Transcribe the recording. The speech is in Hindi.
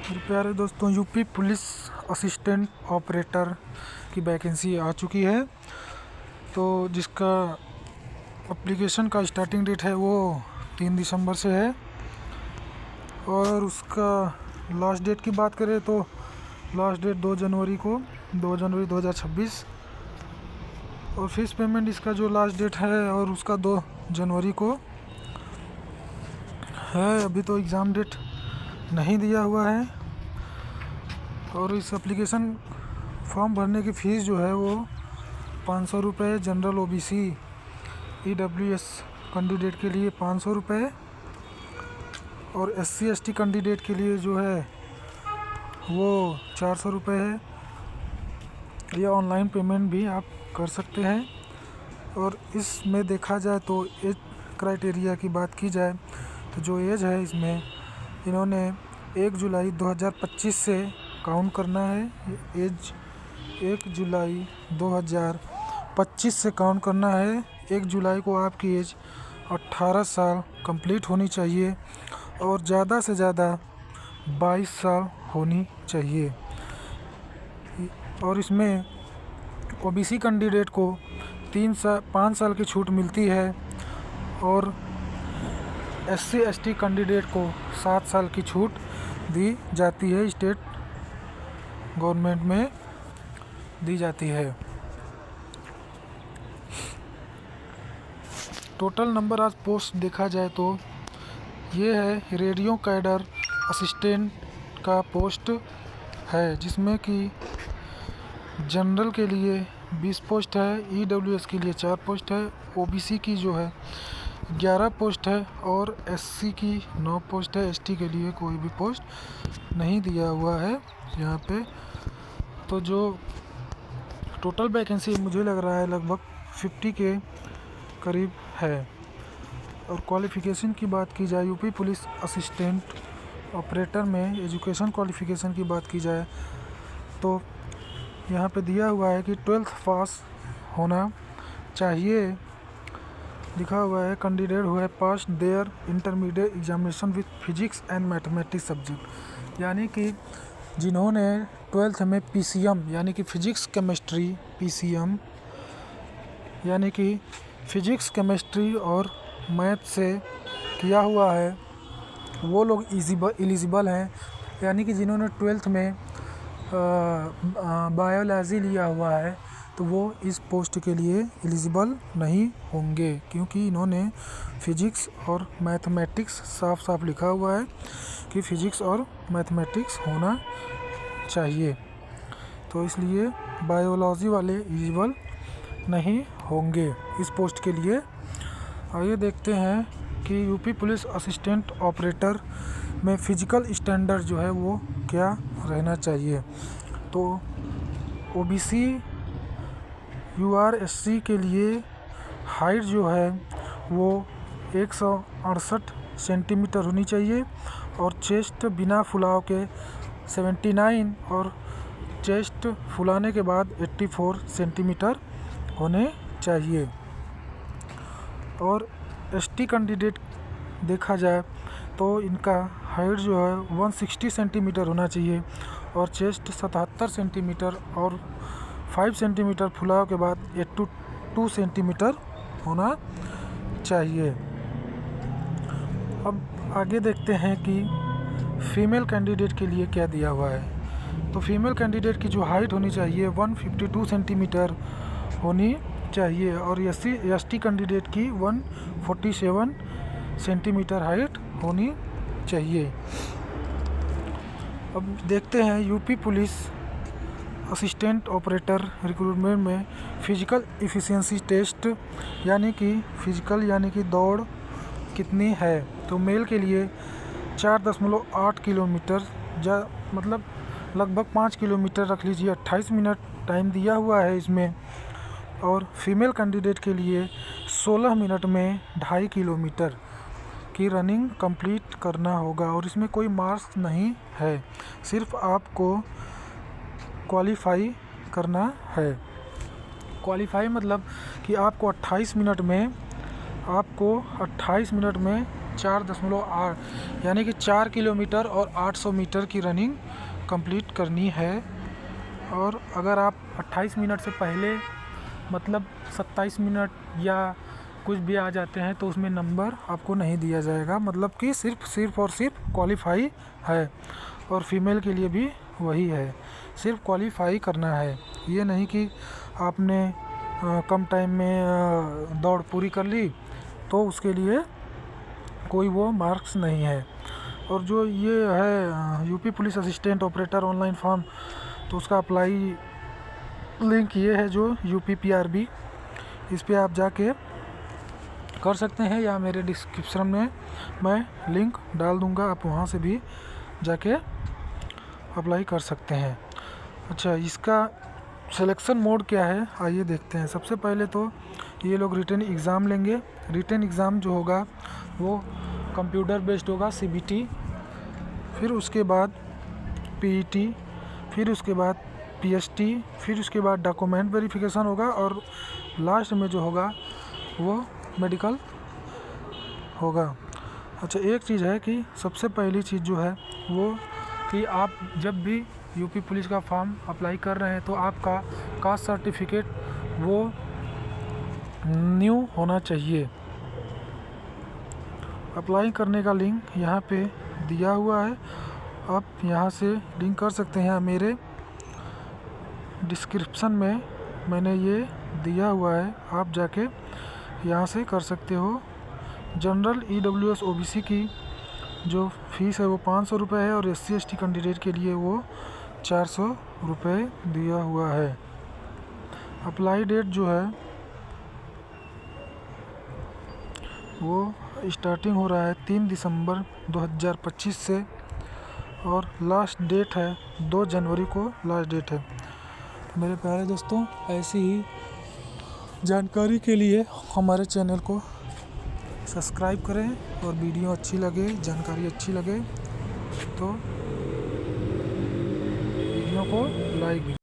मेरे प्यारे दोस्तों, यूपी पुलिस असिस्टेंट ऑपरेटर की वैकेंसी आ चुकी है। तो जिसका एप्लीकेशन का स्टार्टिंग डेट है वो 3 दिसंबर से है, और उसका लास्ट डेट की बात करें तो लास्ट डेट 2 जनवरी 2026। और फीस पेमेंट इसका जो लास्ट डेट है और उसका 2 जनवरी को है। अभी तो एग्ज़ाम डेट नहीं दिया हुआ है। और इस एप्लीकेशन फॉर्म भरने की फ़ीस जो है वो 500 रुपये, जनरल ओबीसी ईडब्ल्यूएस कैंडिडेट के लिए 500 रुपये, और एससी एसटी कैंडिडेट के लिए जो है वो 400 रुपये है। या ऑनलाइन पेमेंट भी आप कर सकते हैं। और इसमें देखा जाए तो एज क्राइटेरिया की बात की जाए तो जो एज है इसमें इन्होंने 1 जुलाई 2025 से काउंट करना है। एज 1 जुलाई 2025 से काउंट करना है। 1 जुलाई को आपकी एज 18 साल कंप्लीट होनी चाहिए और ज़्यादा से ज़्यादा 22 साल होनी चाहिए। और इसमें ओबीसी कैंडिडेट को 5 साल की छूट मिलती है, और एससी एसटी कैंडिडेट को 7 साल की छूट दी जाती है, स्टेट गवर्नमेंट में दी जाती है। टोटल नंबर आज पोस्ट देखा जाए तो ये है रेडियो कैडर असिस्टेंट का पोस्ट है, जिसमें कि जनरल के लिए 20 पोस्ट है, ईडब्ल्यूएस के लिए 4 पोस्ट है, ओबीसी की जो है 11 पोस्ट है, और एससी की 9 पोस्ट है। एसटी के लिए कोई भी पोस्ट नहीं दिया हुआ है यहाँ पे। तो जो टोटल वैकेंसी मुझे लग रहा है लगभग 50 के करीब है। और क्वालिफ़िकेशन की बात की जाए, यूपी पुलिस असिस्टेंट ऑपरेटर में एजुकेशन क्वालिफ़िकेशन की बात की जाए तो यहाँ पे दिया हुआ है कि 12th पास होना चाहिए। लिखा हुआ है कैंडिडेट हुए pass their intermediate examination with physics and mathematics subject, यानी कि जिन्होंने 12th में पीसीएम यानी कि फिजिक्स केमिस्ट्री, पीसीएम यानी कि फिजिक्स केमिस्ट्री और मैथ से किया हुआ है, वो लोग एलिजिबल हैं। यानी कि जिन्होंने 12th में बायोलॉजी लिया हुआ है तो वो इस पोस्ट के लिए एलिजिबल नहीं होंगे, क्योंकि इन्होंने फिजिक्स और मैथमेटिक्स साफ साफ लिखा हुआ है कि फिजिक्स और मैथमेटिक्स होना चाहिए। तो इसलिए बायोलॉजी वाले एलिजिबल नहीं होंगे इस पोस्ट के लिए। आइए देखते हैं कि यूपी पुलिस असिस्टेंट ऑपरेटर में फ़िज़िकल स्टैंडर्ड जो है वो क्या रहना चाहिए। तो ओबीसी यूआरएससी के लिए हाइट जो है वो 168 सेंटीमीटर होनी चाहिए, और चेस्ट बिना फुलाव के 79 और चेस्ट फुलाने के बाद 84 सेंटीमीटर होने चाहिए। और एसटी कैंडिडेट देखा जाए तो इनका हाइट जो है 160 सेंटीमीटर होना चाहिए, और चेस्ट 77 सेंटीमीटर और 5 सेंटीमीटर फुलाव के बाद 82 सेंटीमीटर होना चाहिए। अब आगे देखते हैं कि फ़ीमेल कैंडिडेट के लिए क्या दिया हुआ है। तो फीमेल कैंडिडेट की जो हाइट होनी चाहिए 152 सेंटीमीटर होनी चाहिए, और एसटी कैंडिडेट की 147 सेंटीमीटर हाइट होनी चाहिए। अब देखते हैं UP police assistant operator recruitment में फ़िज़िकल एफिशिएंसी टेस्ट यानी कि दौड़ कितनी है। तो मेल के लिए 4.8 किलोमीटर मतलब लगभग 5 किलोमीटर रख लीजिए, 28 मिनट टाइम दिया हुआ है इसमें। और फीमेल कैंडिडेट के लिए 16 मिनट में 2.5 किलोमीटर की रनिंग कंप्लीट करना होगा, और इसमें कोई मार्क्स नहीं है, सिर्फ आपको क्वालिफाई करना है। क्वालिफाई मतलब कि आपको 28 मिनट में 4.8 यानी कि 4 किलोमीटर और 800 मीटर की रनिंग कंप्लीट करनी है। और अगर आप 28 मिनट से पहले मतलब 27 मिनट या कुछ भी आ जाते हैं तो उसमें नंबर आपको नहीं दिया जाएगा, मतलब कि सिर्फ और सिर्फ क्वालिफाई है। और फीमेल के लिए भी वही है, सिर्फ क्वालिफाई करना है। ये नहीं कि आपने कम टाइम में दौड़ पूरी कर ली तो उसके लिए कोई वो मार्क्स नहीं है। और जो ये है UP police assistant operator online form, तो उसका अप्लाई लिंक ये है जो UPPRB, इस पे आप जाके कर सकते हैं या मेरे डिस्क्रिप्शन में मैं लिंक डाल दूंगा, आप वहाँ से भी जाके अप्लाई कर सकते हैं। अच्छा, इसका सिलेक्शन मोड क्या है आइए देखते हैं। सबसे पहले तो ये लोग रिटन एग्ज़ाम लेंगे। रिटन एग्ज़ाम जो होगा वो कंप्यूटर बेस्ड होगा, CBT, फिर उसके बाद PET, फिर उसके बाद PST, फिर उसके बाद डॉक्यूमेंट वेरिफिकेशन होगा और लास्ट में जो होगा वो मेडिकल होगा। अच्छा, एक चीज़ है कि सबसे पहली चीज़ जो है वो कि आप जब भी यूपी पुलिस का फॉर्म अप्लाई कर रहे हैं तो आपका कास्ट सर्टिफिकेट वो न्यू होना चाहिए। अप्लाई करने का लिंक यहाँ पे दिया हुआ है, आप यहाँ से लिंक कर सकते हैं। मेरे डिस्क्रिप्शन में मैंने ये दिया हुआ है, आप जाके यहाँ से कर सकते हो। जनरल EWS OBC की जो फीस है वो 500 रुपये है और SC ST कैंडिडेट के लिए वो 400 रुपये दिया हुआ है। अप्लाई डेट जो है वो स्टार्टिंग हो रहा है 3 दिसंबर 2025 से और लास्ट डेट है 2 जनवरी को लास्ट डेट है। मेरे प्यारे दोस्तों, ऐसी ही जानकारी के लिए हमारे चैनल को सब्सक्राइब करें और वीडियो अच्छी लगे, जानकारी अच्छी लगे तो वीडियो को लाइक भी